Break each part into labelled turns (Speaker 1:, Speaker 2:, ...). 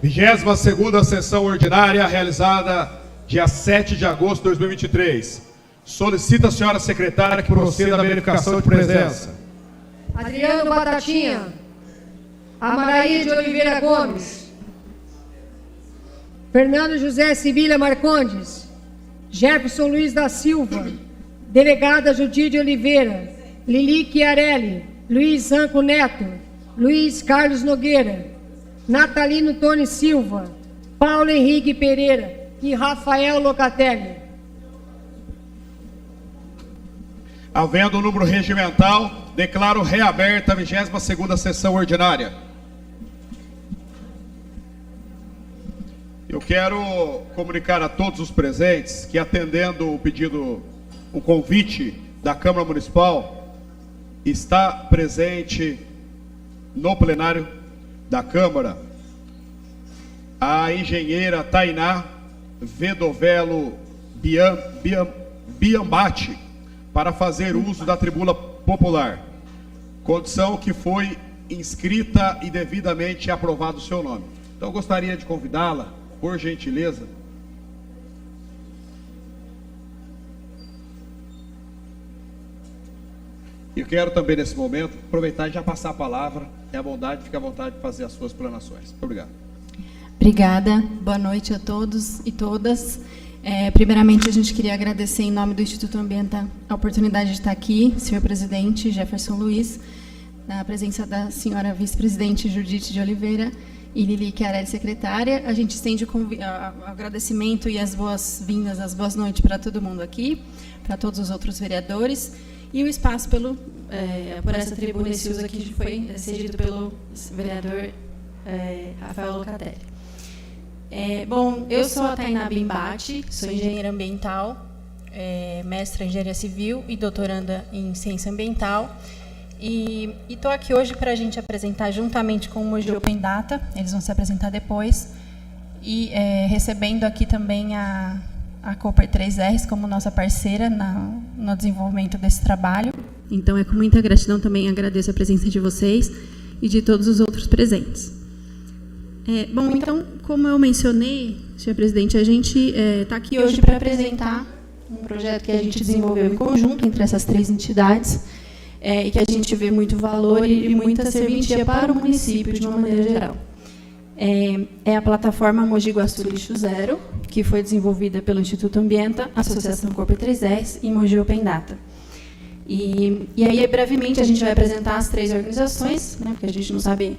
Speaker 1: 22ª sessão ordinária, realizada dia 7 de agosto de 2023. Solicita a senhora secretária que proceda à verificação de presença.
Speaker 2: Adriano Batatinha, Amaraí de Oliveira Gomes, Fernando José Sibila Marcondes, Jefferson Luiz da Silva, Delegada Judy de Oliveira, Lili Chiarelli, Luiz Zanco Neto, Luiz Carlos Nogueira, Natalino Tony Silva, Paulo Henrique Pereira e Rafael Locatelli.
Speaker 1: Havendo o número regimental, declaro reaberta a 22ª sessão ordinária. Eu quero comunicar a todos os presentes que, atendendo o convite da Câmara Municipal, está presente no plenário da Câmara a engenheira Tainá Vedovelo Biambati, para fazer uso da tribuna popular, condição que foi inscrita e devidamente aprovado o seu nome. Então eu gostaria de convidá-la, por gentileza. E quero também, nesse momento, aproveitar e já passar a palavra. Fique à vontade de fazer as suas explanações. Muito obrigado.
Speaker 3: Obrigada. Boa noite a todos e todas. Primeiramente, a gente queria agradecer, em nome do Instituto Ambienta, a oportunidade de estar aqui, senhor presidente Jefferson Luiz, na presença da senhora vice-presidente Judite de Oliveira e Lili Chiarelli, secretária. A gente estende o agradecimento e as boas-vindas, as boas noites para todo mundo aqui, para todos os outros vereadores, e o espaço por essa tribuna, esse uso aqui foi cedido pelo vereador Rafael Locatelli. Bom, eu sou a Tainá Bimbati, sou engenheira ambiental, mestra em engenharia civil e doutoranda em ciência ambiental. E estou aqui hoje para a gente apresentar, juntamente com o Mogi Open Data, eles vão se apresentar depois, e recebendo aqui também a Cooper 3Rs como nossa parceira no desenvolvimento desse trabalho. Então, com muita gratidão também agradeço a presença de vocês e de todos os outros presentes. Bom, então, como eu mencionei, senhor presidente, a gente está aqui hoje para apresentar um projeto que a gente desenvolveu em conjunto entre essas três entidades, e que a gente vê muito valor e muita serventia para o município de uma maneira geral. É a plataforma Mogi Guaçu Lixo Zero, que foi desenvolvida pelo Instituto Ambienta, Associação Cooper 3Rs e Mogi Open Data. E aí, brevemente, a gente vai apresentar as três organizações, né, porque a gente não sabe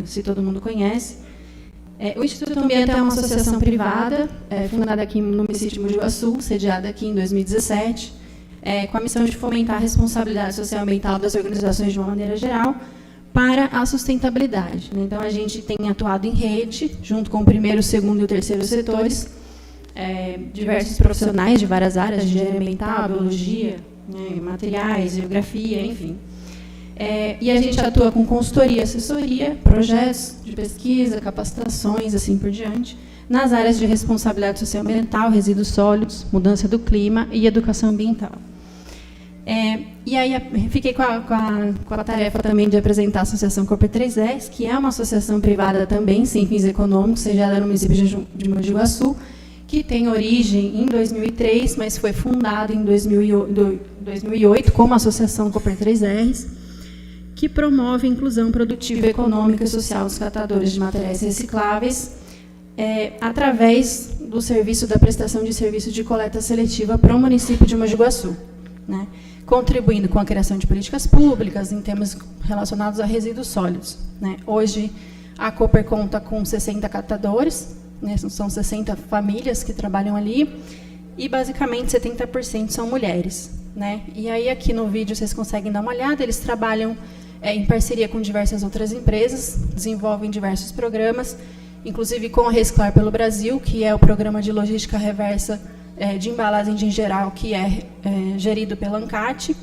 Speaker 3: se todo mundo conhece. O Instituto Ambienta é uma associação privada, fundada aqui no município de Mogi Guaçu, sediada aqui em 2017, com a missão de fomentar a responsabilidade social e ambiental das organizações de uma maneira geral para a sustentabilidade. Então, a gente tem atuado em rede, junto com o primeiro, o segundo e o terceiro setores, diversos profissionais de várias áreas, de engenharia ambiental, biologia, materiais, geografia, enfim. E a gente atua com consultoria, assessoria, projetos de pesquisa, capacitações, assim por diante, nas áreas de responsabilidade social ambiental, resíduos sólidos, mudança do clima e educação ambiental. E aí fiquei com a tarefa também de apresentar a Associação Cooper 3Rs, que é uma associação privada também, sem fins econômicos, sediada no município de Mogi Guaçu, que tem origem em 2003, mas foi fundada em 2008 como Associação Cooper 3Rs, que promove a inclusão produtiva, econômica e social dos catadores de materiais recicláveis, através do serviço da prestação de serviço de coleta seletiva para o município de Mogi Guaçu, né, contribuindo com a criação de políticas públicas em temas relacionados a resíduos sólidos, né. Hoje, a Cooper conta com 60 catadores, né, são 60 famílias que trabalham ali, e basicamente 70% são mulheres, né. E aí, aqui no vídeo, vocês conseguem dar uma olhada, eles trabalham em parceria com diversas outras empresas, desenvolvem diversos programas, inclusive com a Reciclar pelo Brasil, que é o programa de logística reversa de embalagens em geral, que é gerido pela ANCAT,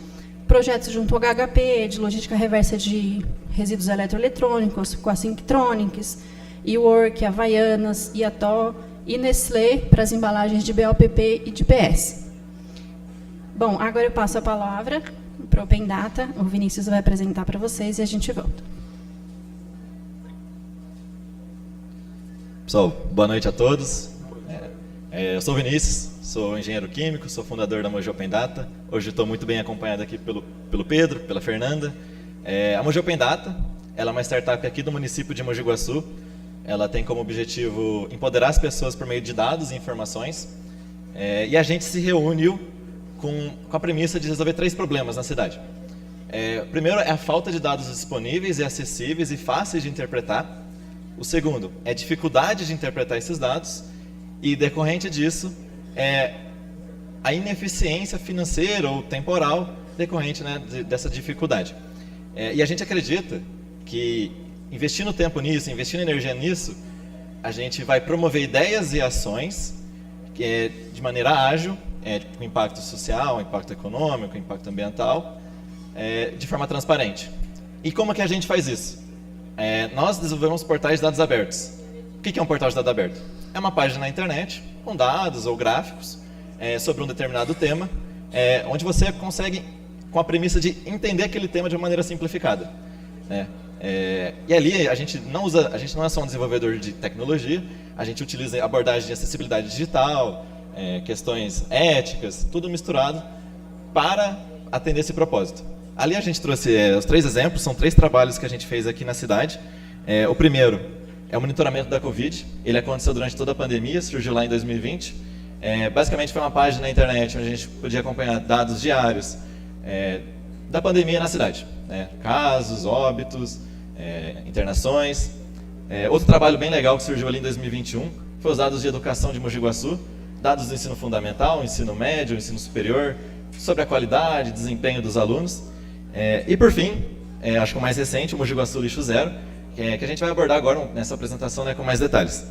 Speaker 3: projetos junto ao HHP, de logística reversa de resíduos eletroeletrônicos, com a Synctronics, eWork, Havaianas, Iató e Nestlé, para as embalagens de BOPP e de PS. Bom, agora eu passo a palavra para o Open Data, o Vinícius vai apresentar para vocês e a gente volta.
Speaker 4: Pessoal, boa noite a todos. Eu sou o Vinícius, sou engenheiro químico, sou fundador da Mogi Open Data. Hoje estou muito bem acompanhado aqui pelo Pedro, pela Fernanda. A Mogi Open Data, ela é uma startup aqui do município de Mogi Guaçu. Ela tem como objetivo empoderar as pessoas por meio de dados e informações. E a gente se reuniu com a premissa de resolver 3 problemas na cidade. O primeiro é a falta de dados disponíveis e acessíveis e fáceis de interpretar. O segundo é a dificuldade de interpretar esses dados. E decorrente disso, a ineficiência financeira ou temporal decorrente, né, dessa dificuldade. E a gente acredita que investindo tempo nisso, investindo energia nisso, a gente vai promover ideias e ações de maneira ágil, com impacto social, impacto econômico, impacto ambiental, de forma transparente. E como que a gente faz isso? Nós desenvolvemos portais de dados abertos. O que é um portal de dados aberto? É uma página na internet com dados ou gráficos sobre um determinado tema, onde você consegue, com a premissa de entender aquele tema de uma maneira simplificada. E ali a gente não é só um desenvolvedor de tecnologia, a gente utiliza abordagem de acessibilidade digital, questões éticas, tudo misturado para atender esse propósito. Ali a gente trouxe os 3 exemplos, são 3 trabalhos que a gente fez aqui na cidade. O primeiro é o monitoramento da Covid. Ele aconteceu durante toda a pandemia, surgiu lá em 2020. Basicamente foi uma página na internet onde a gente podia acompanhar dados diários da pandemia na cidade. Casos, óbitos, internações. Outro trabalho bem legal que surgiu ali em 2021 foi os dados de educação de Mogi Guaçu, dados do ensino fundamental, ensino médio, ensino superior, sobre a qualidade, desempenho dos alunos. E por fim, acho que o mais recente, o Mogi Guaçu Lixo Zero, que a gente vai abordar agora nessa apresentação, né, com mais detalhes.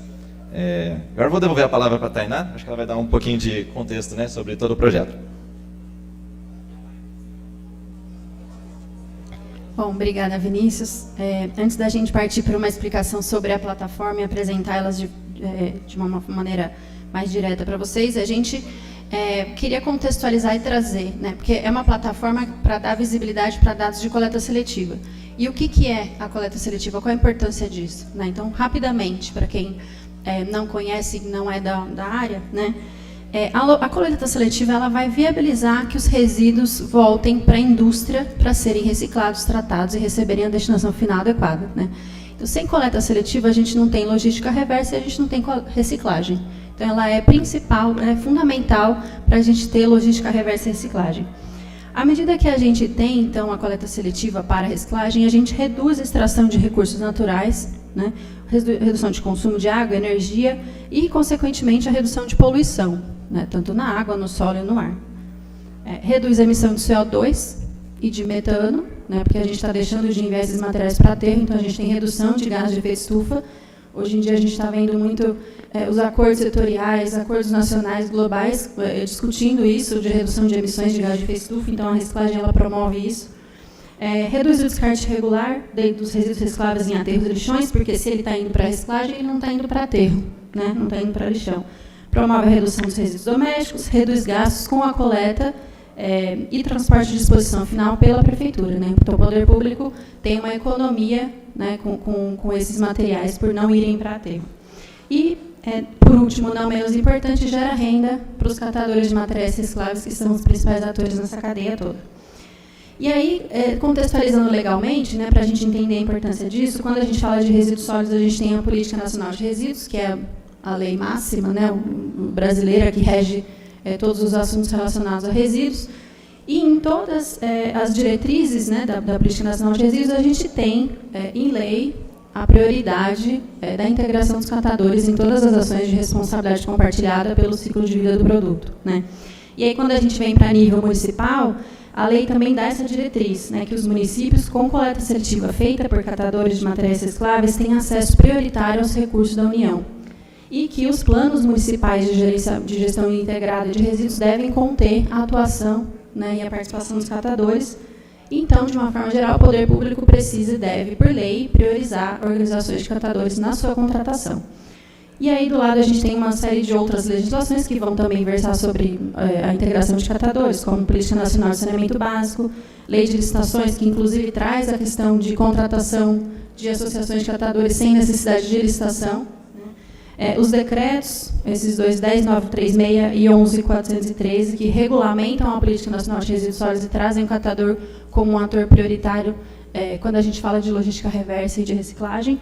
Speaker 4: Agora eu vou devolver a palavra para a Tainá, acho que ela vai dar um pouquinho de contexto, né, sobre todo o projeto.
Speaker 3: Bom, obrigada, Vinícius. Antes da gente partir para uma explicação sobre a plataforma e apresentá-las de uma maneira mais direta para vocês, a gente queria contextualizar e trazer, né, porque é uma plataforma para dar visibilidade para dados de coleta seletiva. E o que é a coleta seletiva? Qual a importância disso? Né? Então, rapidamente, para quem não conhece e não é da área, né, a coleta seletiva ela vai viabilizar que os resíduos voltem para a indústria para serem reciclados, tratados e receberem a destinação final adequada. Né? Então, sem coleta seletiva, a gente não tem logística reversa e a gente não tem reciclagem. Então, ela é principal, é fundamental para a gente ter logística reversa e reciclagem. À medida que a gente tem, então, a coleta seletiva para a reciclagem, a gente reduz a extração de recursos naturais, né? Redução de consumo de água, energia e, consequentemente, a redução de poluição, né? Tanto na água, no solo e no ar. Reduz a emissão de CO2 e de metano, né? Porque a gente está deixando de enviar esses materiais para a Terra, então a gente tem redução de gás de efeito estufa. Hoje em dia a gente está vendo muito os acordos setoriais, acordos nacionais, globais, discutindo isso, de redução de emissões de gás de efeito estufa, então a reciclagem ela promove isso. Reduz o descarte regular dos resíduos recicláveis em aterros e lixões, porque se ele está indo para a reciclagem, ele não está indo para aterro, né? Não está indo para lixão. Promove a redução dos resíduos domésticos, reduz gastos com a coleta e transporte de disposição final pela prefeitura. Né? Então, o poder público tem uma economia, né, com esses materiais por não irem para aterro. E, por último, não menos importante, gera renda para os catadores de materiais recicláveis, que são os principais atores nessa cadeia toda. E aí, contextualizando legalmente, né, para a gente entender a importância disso, quando a gente fala de resíduos sólidos, a gente tem a Política Nacional de Resíduos, que é a lei máxima, né, brasileira, que rege todos os assuntos relacionados a resíduos. E em todas as diretrizes, né, da Política Nacional de Resíduos, a gente tem, em lei, a prioridade da integração dos catadores em todas as ações de responsabilidade compartilhada pelo ciclo de vida do produto. Né? E aí, quando a gente vem para nível municipal, a lei também dá essa diretriz, né, que os municípios, com coleta seletiva feita por catadores de materiais recicláveis, têm acesso prioritário aos recursos da União. E que os planos municipais de gestão integrada de resíduos devem conter a atuação, né, e a participação dos catadores. Então, de uma forma geral, o poder público precisa e deve, por lei, priorizar organizações de catadores na sua contratação. E aí, do lado, a gente tem uma série de outras legislações que vão também versar sobre a integração de catadores, como Política Nacional de Saneamento Básico, Lei de Licitações, que inclusive traz a questão de contratação de associações de catadores sem necessidade de licitação.
Speaker 5: os decretos, esses dois, 10.936 e 11.413, que regulamentam a Política Nacional de Resíduos Sólidos e trazem o catador como um ator prioritário quando a gente fala de logística reversa e de reciclagem.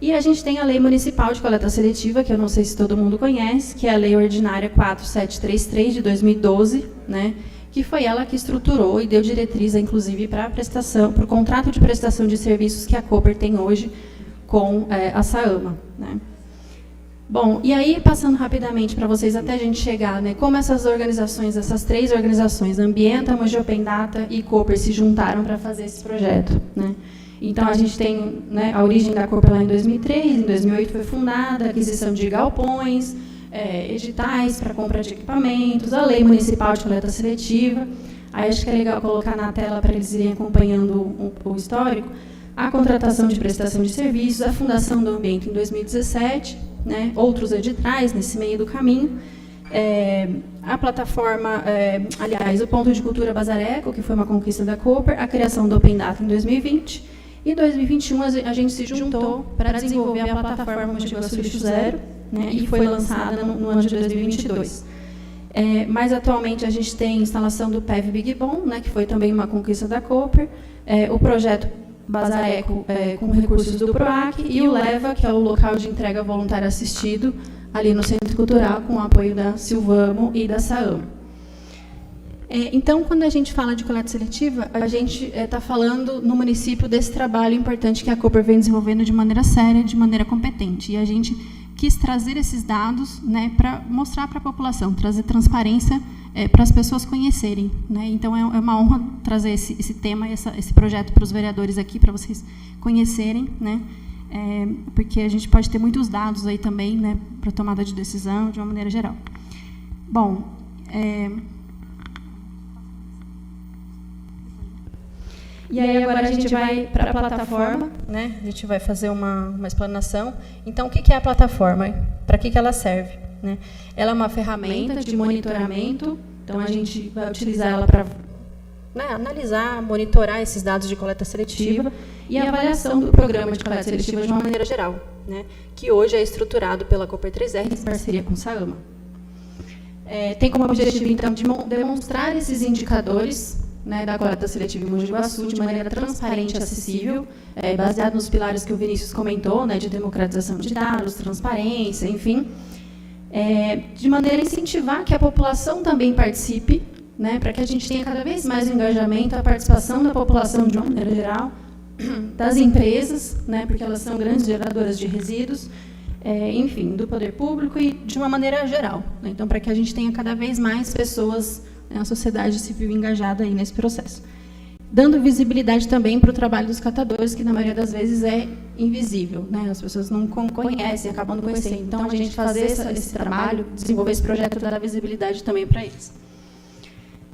Speaker 5: E a gente tem a Lei Municipal de Coleta Seletiva, que eu não sei se todo mundo conhece, que é a Lei Ordinária 4733 de 2012, né, que foi ela que estruturou e deu diretriz, inclusive, para o contrato de prestação de serviços que a Cooper tem hoje com a SAAMA, né. Bom, e aí, passando rapidamente para vocês, até a gente chegar, né, como essas organizações, essas três organizações, Ambienta, Mogi Open Data e Cooper, se juntaram para fazer esse projeto, né. Então, a gente tem, né, a origem da Cooper lá em 2003, em 2008 foi fundada, aquisição de galpões, editais para compra de equipamentos, a Lei Municipal de Coleta Seletiva. Aí acho que é legal colocar na tela para eles irem acompanhando o histórico, a contratação de prestação de serviços, a Fundação do Ambiente em 2017, né, outros editais nesse meio do caminho, a plataforma, aliás, o Ponto de Cultura Bazareco, que foi uma conquista da Cooper, a criação do Open Data em 2020, e em 2021 a gente se juntou para desenvolver a plataforma Mogi Guaçu Lixo Zero, né, e foi lançada no ano de 2022. Mas atualmente a gente tem a instalação do PEV Big Bom, né, que foi também uma conquista da Cooper, o projeto Bazareco com recursos do PROAC, e o LEVA, que é o local de entrega voluntário assistido, ali no Centro Cultural, com o apoio da Silvamo e da SAAMA. Então, quando a gente fala de coleta seletiva, a gente está falando no município desse trabalho importante que a Cooper vem desenvolvendo de maneira séria, de maneira competente. E a gente quis trazer esses dados, né, para mostrar para a população, trazer transparência para as pessoas conhecerem, né? Então, é uma honra trazer esse tema, esse projeto para os vereadores aqui, para vocês conhecerem, né? Porque a gente pode ter muitos dados aí também, né, para tomada de decisão, de uma maneira geral. Bom, e aí agora a gente vai para a plataforma, né? A gente vai fazer uma explanação. Então, o que é a plataforma? Para que ela serve, né? Ela é uma ferramenta de monitoramento, então a gente vai utilizar ela para, né, analisar, monitorar esses dados de coleta seletiva e a avaliação do programa de coleta seletiva de uma maneira geral, né, que hoje é estruturado pela Cooper 3R em parceria com o SAAMA. Tem como objetivo, então, de demonstrar esses indicadores, né, da coleta seletiva em Mogi Guaçu de maneira transparente e acessível, baseado nos pilares que o Vinícius comentou, né, de democratização de dados, transparência, enfim, de maneira a incentivar que a população também participe, né, para que a gente tenha cada vez mais engajamento, a participação da população de uma maneira geral, das empresas, né, porque elas são grandes geradoras de resíduos, enfim, do poder público e de uma maneira geral, né, então, para que a gente tenha cada vez mais pessoas, a sociedade civil engajada aí nesse processo. Dando visibilidade também para o trabalho dos catadores, que na maioria das vezes é invisível, né? As pessoas não conhecem, acabam não conhecendo. Então, a gente fazer esse trabalho, desenvolver esse projeto, dar visibilidade também para eles.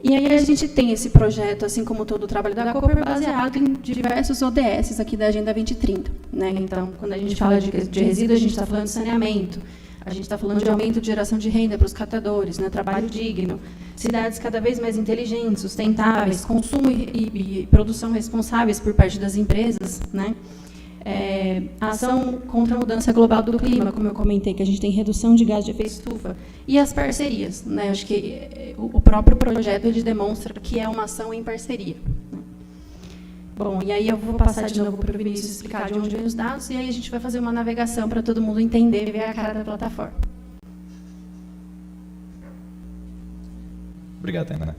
Speaker 5: E aí a gente tem esse projeto, assim como todo o trabalho da Cooper, baseado em diversos ODS aqui da Agenda 2030. Né? Então, quando a gente fala de resíduo, a gente está falando de saneamento, a gente está falando de aumento de geração de renda para os catadores, né? Trabalho digno, cidades cada vez mais inteligentes, sustentáveis, consumo e produção responsáveis por parte das empresas, né? Ação contra a mudança global do clima, como eu comentei, que a gente tem redução de gás de efeito estufa, e as parcerias, né? Acho que o próprio projeto ele demonstra que é uma ação em parceria. Bom, e aí eu vou passar de novo para o Vinícius explicar de onde vem os dados, e aí a gente vai fazer uma navegação para todo mundo entender e ver a cara da plataforma.
Speaker 4: Obrigado, Tainá.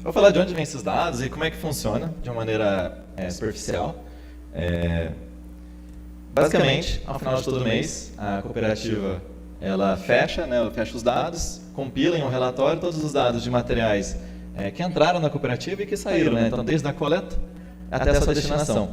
Speaker 4: Vou falar de onde vem esses dados e como é que funciona de uma maneira superficial. Basicamente, ao final de todo mês, a cooperativa ela fecha os dados, compila em um relatório todos os dados de materiais que entraram na cooperativa e que saíram, né? Então, desde a coleta até a sua destinação.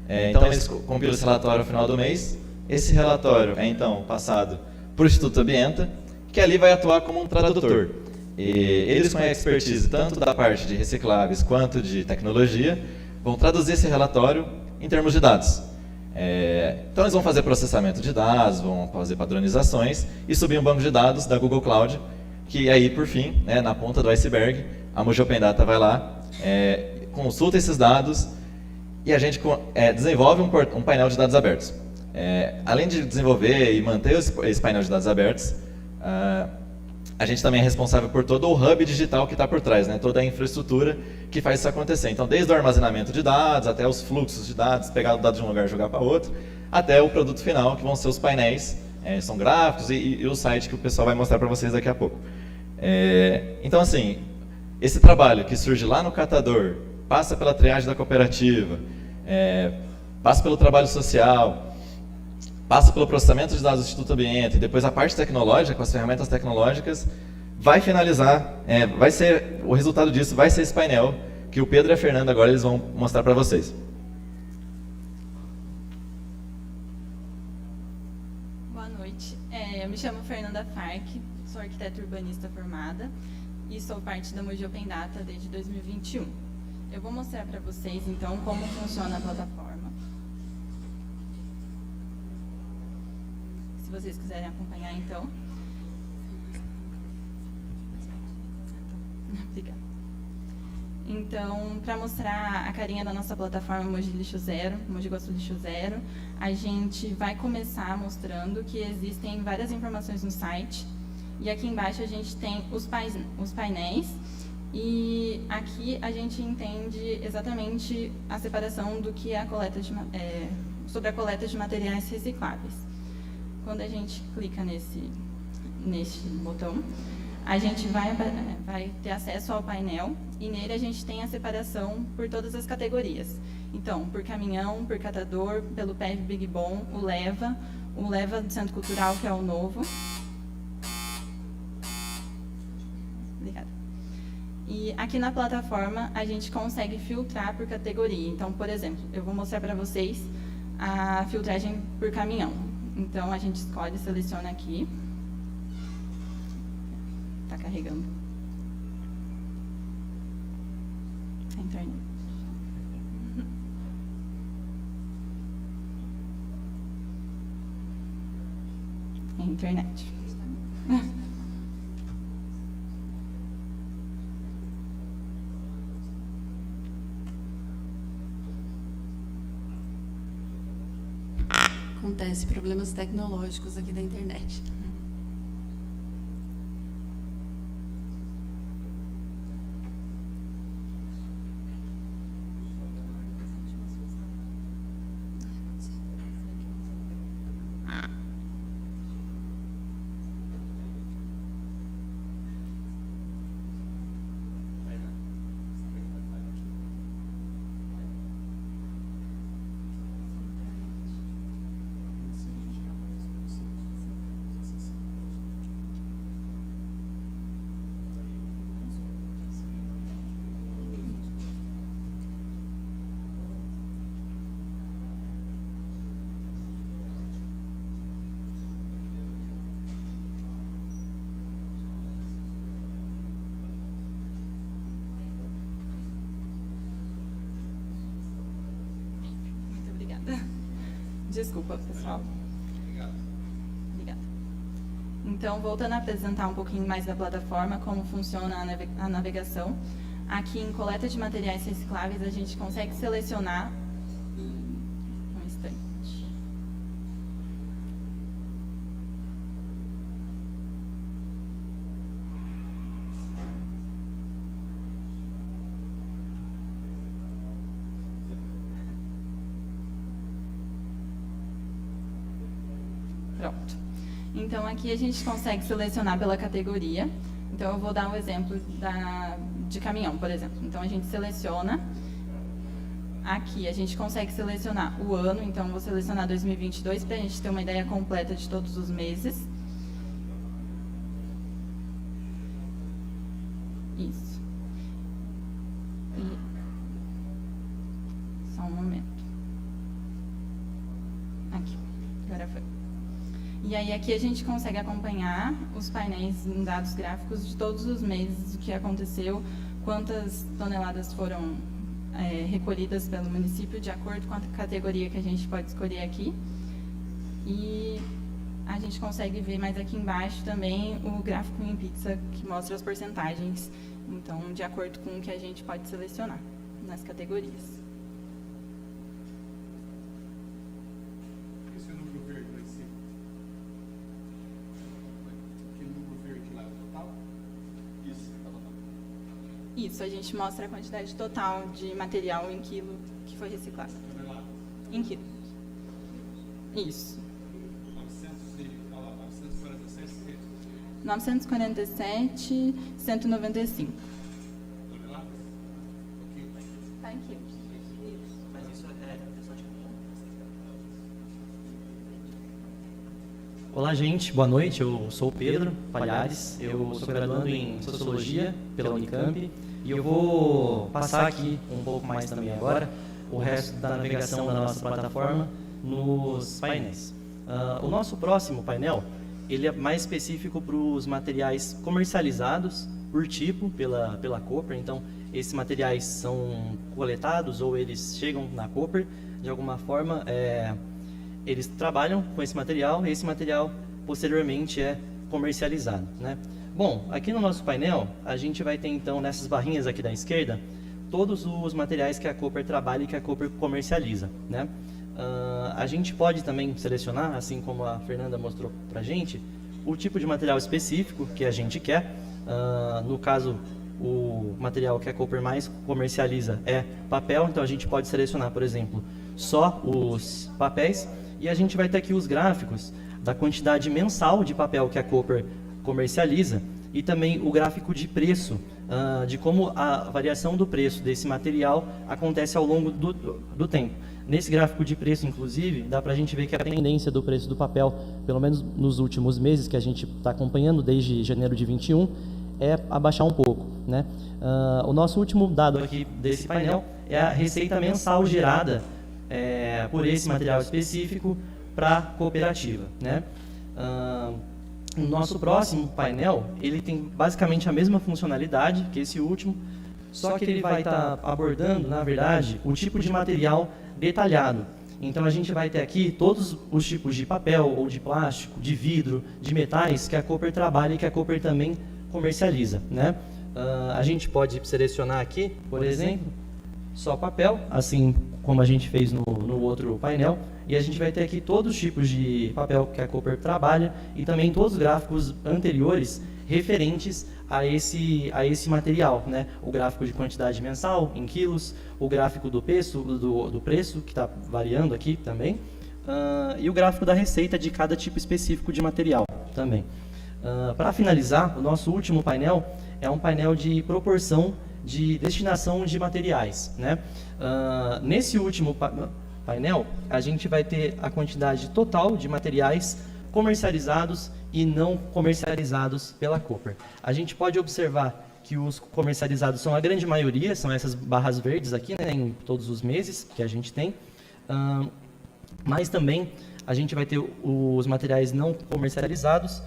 Speaker 4: Então, eles compilam esse relatório ao final do mês. Esse relatório é, então, passado para o Instituto Ambienta, que ali vai atuar como um tradutor. E eles, com a expertise tanto da parte de recicláveis quanto de tecnologia, vão traduzir esse relatório em termos de dados. Então, eles vão fazer processamento de dados, vão fazer padronizações e subir um banco de dados da Google Cloud, que aí, por fim, né, na ponta do iceberg, a Mogi Open Data vai lá, consulta esses dados e a gente desenvolve um painel de dados abertos. Além de desenvolver e manter esse painel de dados abertos, a gente também é responsável por todo o hub digital que está por trás, né? Toda a infraestrutura que faz isso acontecer. Então, desde o armazenamento de dados, até os fluxos de dados, pegar o dado de um lugar e jogar para outro, até o produto final, que vão ser os painéis, são gráficos e o site que o pessoal vai mostrar para vocês daqui a pouco. Então, assim, esse trabalho que surge lá no catador, passa pela triagem da cooperativa, passa pelo trabalho social, passa pelo processamento de dados do Instituto Ambiente, e depois a parte tecnológica, com as ferramentas tecnológicas, vai finalizar, o resultado disso vai ser esse painel, que o Pedro e a Fernanda agora eles vão mostrar para vocês.
Speaker 6: Boa noite, eu me chamo Fernanda Fark, sou arquiteta urbanista formada e sou parte da Mogi Open Data desde 2021. Eu vou mostrar para vocês, então, como funciona a plataforma. Se vocês quiserem acompanhar, então. Obrigada. Então, para mostrar a carinha da nossa plataforma Mogi Lixo Zero, Mogi Gosto Lixo Zero, a gente vai começar mostrando que existem várias informações no site. E aqui embaixo a gente tem os painéis. E aqui a gente entende exatamente a separação do que é a coleta sobre a coleta de materiais recicláveis. Quando a gente clica nesse botão, a gente vai ter acesso ao painel e nele a gente tem a separação por todas as categorias. Então, por caminhão, por catador, pelo PEV Big Bom, o Leva do Centro Cultural, que é o novo. Obrigada. E aqui na plataforma a gente consegue filtrar por categoria. Então, por exemplo, eu vou mostrar para vocês a filtragem por caminhão. Então, a gente escolhe, seleciona aqui. Está carregando. A internet. A internet.
Speaker 7: Acontece problemas tecnológicos aqui da internet.
Speaker 6: Desculpa, pessoal. Obrigada. Então, voltando a apresentar um pouquinho mais da plataforma, como funciona a navegação. Aqui em coleta de materiais recicláveis, a gente consegue selecionar um instante. Pronto. Então, aqui a gente consegue selecionar pela categoria. Então, eu vou dar um exemplo de caminhão, por exemplo. Então, a gente seleciona. Aqui, a gente consegue selecionar o ano. Então, vou selecionar 2022 para a gente ter uma ideia completa de todos os meses. Isso. E... Só um momento. Aqui. Agora foi. E aí aqui a gente consegue acompanhar os painéis em dados gráficos de todos os meses, o que aconteceu, quantas toneladas foram recolhidas pelo município, de acordo com a categoria que a gente pode escolher aqui. E a gente consegue ver mais aqui embaixo também o gráfico em pizza, que mostra as porcentagens, então, de acordo com o que a gente pode selecionar nas categorias.
Speaker 1: Esse número
Speaker 6: Isso, a gente mostra a quantidade total de material em quilo que foi reciclado. Em quilo. Isso. 947, 195. Tá em quilos.
Speaker 8: Olá, gente. Boa noite. Eu sou o Pedro Palhares. Eu sou graduando em Sociologia pela Unicamp e eu vou passar aqui um pouco mais também agora o resto da navegação da nossa plataforma nos painéis. O nosso próximo painel, ele é mais específico para os materiais comercializados por tipo pela Cooper. Então, esses materiais são coletados ou eles chegam na Cooper de alguma forma. Eles trabalham com esse material e esse material posteriormente é comercializado, né? Bom, aqui no nosso painel a gente vai ter então nessas barrinhas aqui da esquerda todos os materiais que a Cooper trabalha e que a Cooper comercializa, né? A gente pode também selecionar, assim como a Fernanda mostrou para a gente, o tipo de material específico que a gente quer. No caso, o material que a Cooper mais comercializa é papel, então a gente pode selecionar, por exemplo, só os papéis. E a gente vai ter aqui os gráficos da quantidade mensal de papel que a Cooper comercializa e também o gráfico de preço, de como a variação do preço desse material acontece ao longo do tempo. Nesse gráfico de preço, inclusive, dá para a gente ver que a tendência do preço do papel, pelo menos nos últimos meses que a gente está acompanhando, desde janeiro de 21, é abaixar um pouco, né? O nosso último dado aqui desse painel é a receita mensal gerada por esse material específico para a cooperativa, né? O nosso próximo painel, ele tem basicamente a mesma funcionalidade que esse último, só que ele vai estar abordando, na verdade, o tipo de material detalhado. Então a gente vai ter aqui todos os tipos de papel ou de plástico, de vidro, de metais que a Cooper trabalha e que a Cooper também comercializa, né? A gente pode selecionar aqui, por exemplo, só papel, assim como a gente fez no outro painel, e a gente vai ter aqui todos os tipos de papel que a Cooper trabalha e também todos os gráficos anteriores referentes a esse material, né? O gráfico de quantidade mensal em quilos, o gráfico do preço que está variando aqui também, e o gráfico da receita de cada tipo específico de material também. Para finalizar, o nosso último painel é um painel de proporção de destinação de materiais, né? Nesse último painel, a gente vai ter a quantidade total de materiais comercializados e não comercializados pela Cooper. A gente pode observar que os comercializados são a grande maioria, são essas barras verdes aqui, né, em todos os meses que a gente tem, mas também a gente vai ter os materiais não comercializados,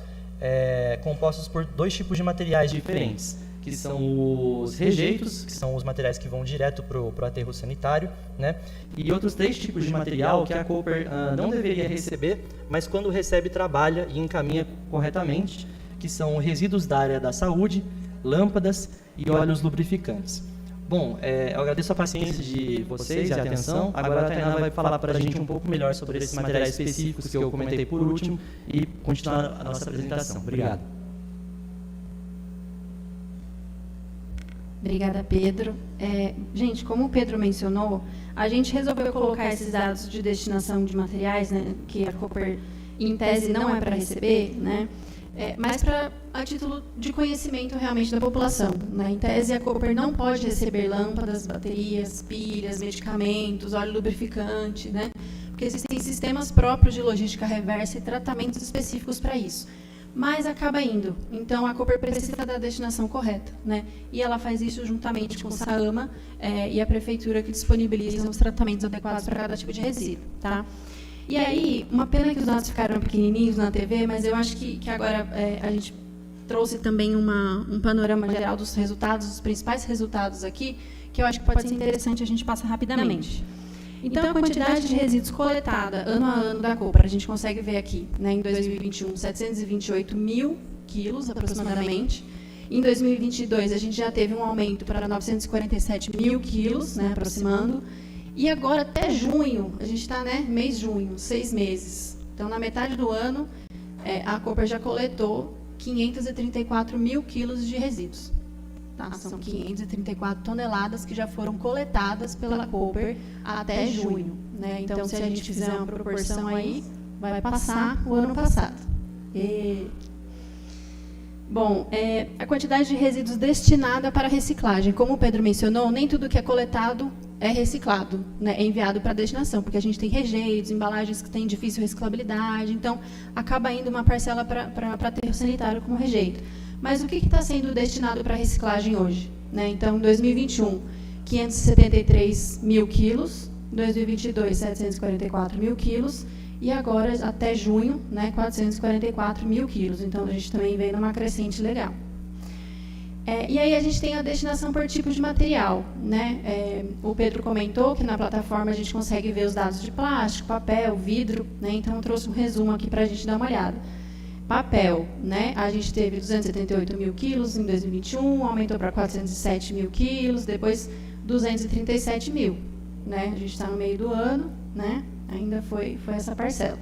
Speaker 8: compostos por dois tipos de materiais diferentes, que são os rejeitos, que são os materiais que vão direto para o aterro sanitário, né? E outros 3 tipos de material que a Cooper não deveria receber, mas quando recebe, trabalha e encaminha corretamente, que são resíduos da área da saúde, lâmpadas e óleos lubrificantes. Bom, eu agradeço a paciência de vocês e a atenção. Agora a Tainá vai falar para a gente um pouco melhor sobre esses materiais específicos que eu comentei por último e continuar a nossa apresentação. Obrigado.
Speaker 5: Obrigada, Pedro. Gente, como o Pedro mencionou, a gente resolveu colocar esses dados de destinação de materiais, né, que a Cooper, em tese, não é para receber, né, mas a título de conhecimento realmente da população, né. Em tese, a Cooper não pode receber lâmpadas, baterias, pilhas, medicamentos, óleo lubrificante, né, porque existem sistemas próprios de logística reversa e tratamentos específicos para isso. Mas acaba indo. Então, a Cooper precisa da destinação correta, né? E ela faz isso juntamente com o SAAMA e a prefeitura, que disponibilizam os tratamentos adequados para cada tipo de resíduo, tá? E aí, uma pena que os dados ficaram pequenininhos na TV, mas eu acho que agora a gente trouxe também um panorama geral dos resultados, dos principais resultados aqui, que eu acho que pode ser interessante a gente passar rapidamente. Então, a quantidade de resíduos coletada ano a ano da Cooper, a gente consegue ver aqui, né, em 2021, 728 mil quilos aproximadamente. Em 2022, a gente já teve um aumento para 947 mil quilos, né, aproximando. E agora, até junho, a gente está, né, mês junho, 6 meses. Então, na metade do ano, a Cooper já coletou 534 mil quilos de resíduos. Tá? São 534 toneladas que já foram coletadas pela Cooper até junho. Né? Então, se a gente fizer uma proporção aí, vai passar o ano passado. Bom, a quantidade de resíduos destinada para reciclagem. Como o Pedro mencionou, nem tudo que é coletado é reciclado, né? É enviado para a destinação, porque a gente tem rejeitos, embalagens que têm difícil reciclabilidade, então acaba indo uma parcela para aterro sanitário como rejeito. Mas o que está sendo destinado para reciclagem hoje? Né? Então, em 2021, 573 mil quilos, em 2022, 744 mil quilos, e agora, até junho, né, 444 mil quilos. Então, a gente também vem numa crescente legal. E aí a gente tem a destinação por tipo de material. Né? O Pedro comentou que na plataforma a gente consegue ver os dados de plástico, papel, vidro. Né? Então, eu trouxe um resumo aqui para a gente dar uma olhada. Papel, né? A gente teve 278 mil quilos em 2021, aumentou para 407 mil quilos, depois 237 mil. Né? A gente está no meio do ano, né? Ainda foi essa parcela.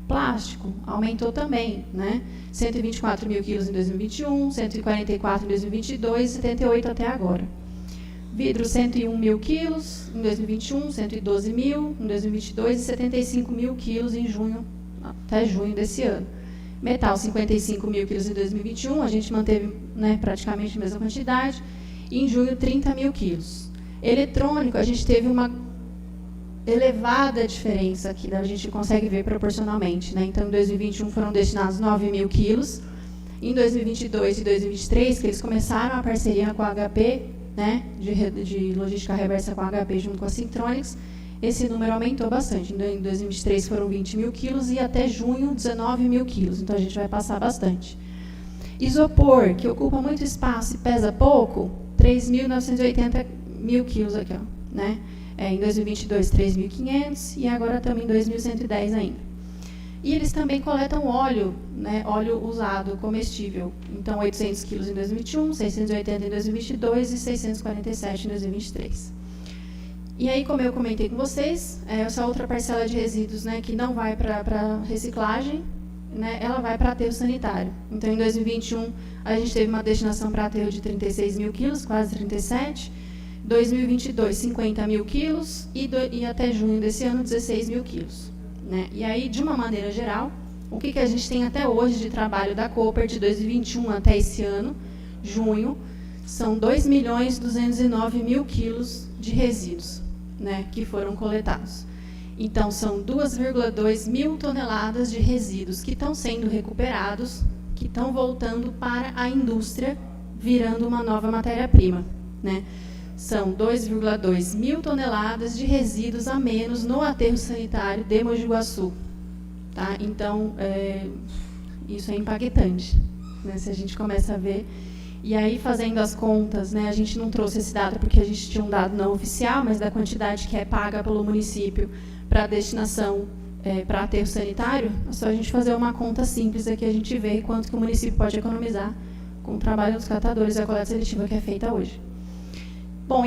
Speaker 5: Plástico aumentou também, né? 124 mil quilos em 2021, 144 em 2022 e 78 até agora. Vidro, 101 mil quilos em 2021, 112 mil em 2022 e 75 mil quilos em junho, até junho desse ano. Metal, 55 mil quilos em 2021, a gente manteve, né, praticamente a mesma quantidade. E em junho, 30 mil quilos. Eletrônico, a gente teve uma elevada diferença aqui, a gente consegue ver proporcionalmente. Né? Então, em 2021 foram destinados 9 mil quilos. Em 2022 e 2023, que eles começaram a parceria com a HP, né, de logística reversa com a HP junto com a Syntronics, esse número aumentou bastante. Em 2023 foram 20 mil quilos e até junho 19 mil quilos. Então, a gente vai passar bastante. Isopor, que ocupa muito espaço e pesa pouco, 3.980 mil quilos aqui. Ó, né? Em 2022, 3.500 e agora estamos em 2.110 ainda. E eles também coletam óleo, né, óleo usado, comestível. Então, 800 quilos em 2021, 680 em 2022 e 647 em 2023. E aí, como eu comentei com vocês, essa outra parcela de resíduos, né, que não vai para reciclagem, né, ela vai para aterro sanitário. Então, em 2021, a gente teve uma destinação para aterro de 36 mil quilos, quase 37. 2022, 50 mil quilos e até junho desse ano, 16 mil quilos. Né? E aí, de uma maneira geral, o que a gente tem até hoje de trabalho da Cooper de 2021 até esse ano, junho, são 2.209.000 quilos de resíduos, né, que foram coletados. Então, são 2,2 mil toneladas de resíduos que estão sendo recuperados, que estão voltando para a indústria, virando uma nova matéria-prima. Né? São 2,2 mil toneladas de resíduos a menos no aterro sanitário de Mogi Guaçu. Tá? Então, isso é impactante, né, se a gente começa a ver. E aí, fazendo as contas, né, a gente não trouxe esse dado porque a gente tinha um dado não oficial, mas da quantidade que é paga pelo município para a destinação para aterro sanitário, é só a gente fazer uma conta simples aqui, a gente vê quanto que o município pode economizar com o trabalho dos catadores e a coleta seletiva que é feita hoje. Bom,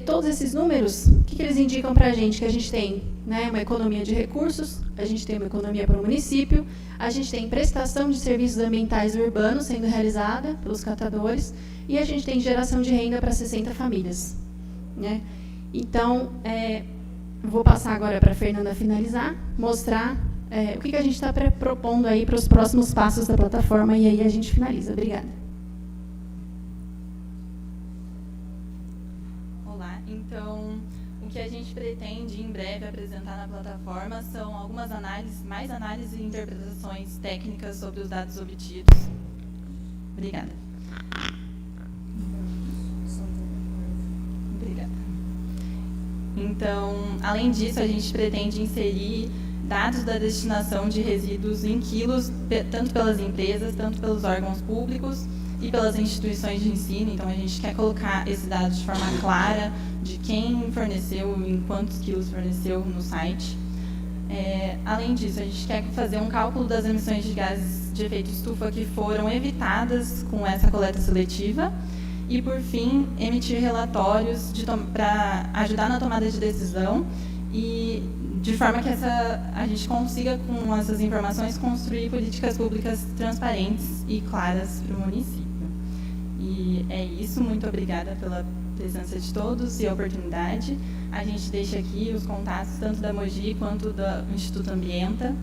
Speaker 5: todos esses números, o que eles indicam para a gente? Que a gente tem, né, uma economia de recursos, a gente tem uma economia para o município, a gente tem prestação de serviços ambientais urbanos sendo realizada pelos catadores e a gente tem geração de renda para 60 famílias. Né? Então, vou passar agora para a Fernanda finalizar, mostrar o que a gente está propondo aí para os próximos passos da plataforma e aí a gente finaliza. Obrigada.
Speaker 6: Então, o que a gente pretende em breve apresentar na plataforma são algumas mais análises e interpretações técnicas sobre os dados obtidos. Obrigada. Obrigada. Então, além disso, a gente pretende inserir dados da destinação de resíduos em quilos, tanto pelas empresas, tanto pelos órgãos públicos e pelas instituições de ensino. Então, a gente quer colocar esses dados de forma clara de quem forneceu, em quantos quilos forneceu no site. Além disso, a gente quer fazer um cálculo das emissões de gases de efeito estufa que foram evitadas com essa coleta seletiva e, por fim, emitir relatórios para ajudar na tomada de decisão e de forma que a gente consiga, com essas informações, construir políticas públicas transparentes e claras para o município. E é isso, muito obrigada pela presença de todos e a oportunidade. A gente deixa aqui os contatos tanto da Mogi quanto do Instituto Ambienta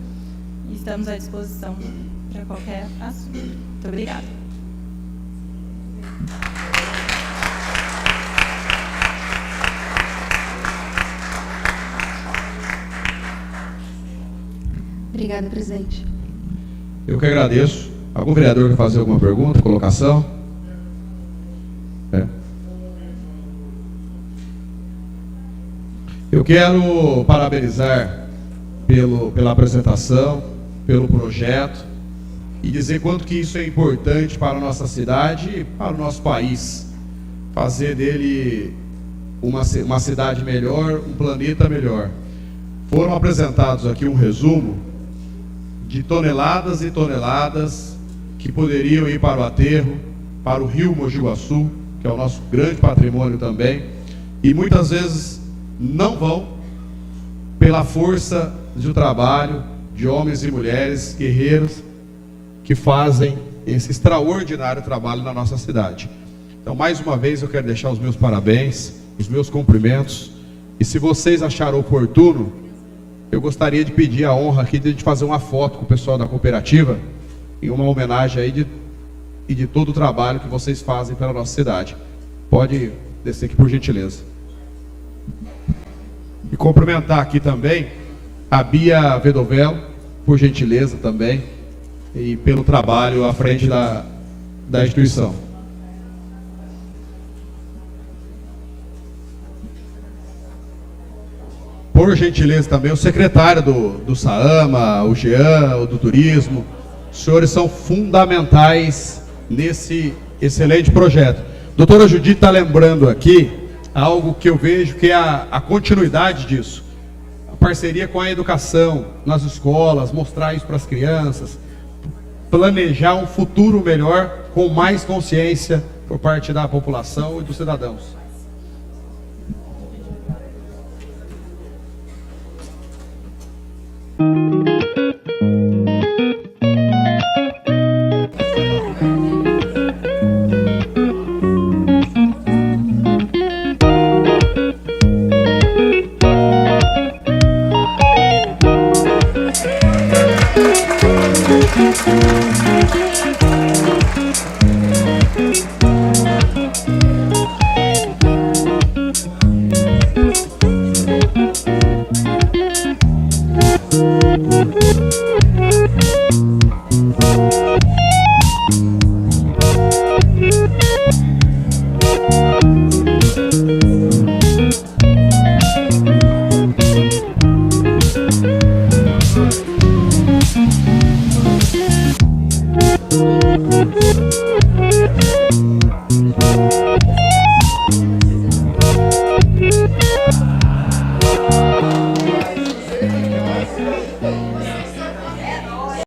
Speaker 6: e estamos à disposição para qualquer assunto. Muito obrigada.
Speaker 7: Obrigada, presidente.
Speaker 1: Eu que agradeço. Algum vereador quer fazer alguma pergunta, colocação? Eu quero parabenizar pela apresentação, pelo projeto e dizer quanto que isso é importante para a nossa cidade e para o nosso país. Fazer dele uma cidade melhor, um planeta melhor. Foram apresentados aqui um resumo de toneladas e toneladas que poderiam ir para o aterro, para o rio Mogi Guaçu, que é o nosso grande patrimônio também, e muitas vezes não vão pela força do trabalho de homens e mulheres guerreiros que fazem esse extraordinário trabalho na nossa cidade. Então, mais uma vez, eu quero deixar os meus parabéns, os meus cumprimentos, e se vocês acharem oportuno, eu gostaria de pedir a honra aqui de a gente fazer uma foto com o pessoal da cooperativa, em uma homenagem aí de todo o trabalho que vocês fazem pela nossa cidade. Pode descer aqui, por gentileza. E cumprimentar aqui também a Bia Vedovel, por gentileza também, e pelo trabalho à frente da instituição. Por gentileza também, o secretário do SAAMA, o Jean, o do Turismo, os senhores são fundamentais nesse excelente projeto. Doutora Judite está lembrando aqui algo que eu vejo que é a continuidade disso. A parceria com a educação nas escolas, mostrar isso para as crianças, planejar um futuro melhor com mais consciência por parte da população e dos cidadãos.
Speaker 9: Thank you.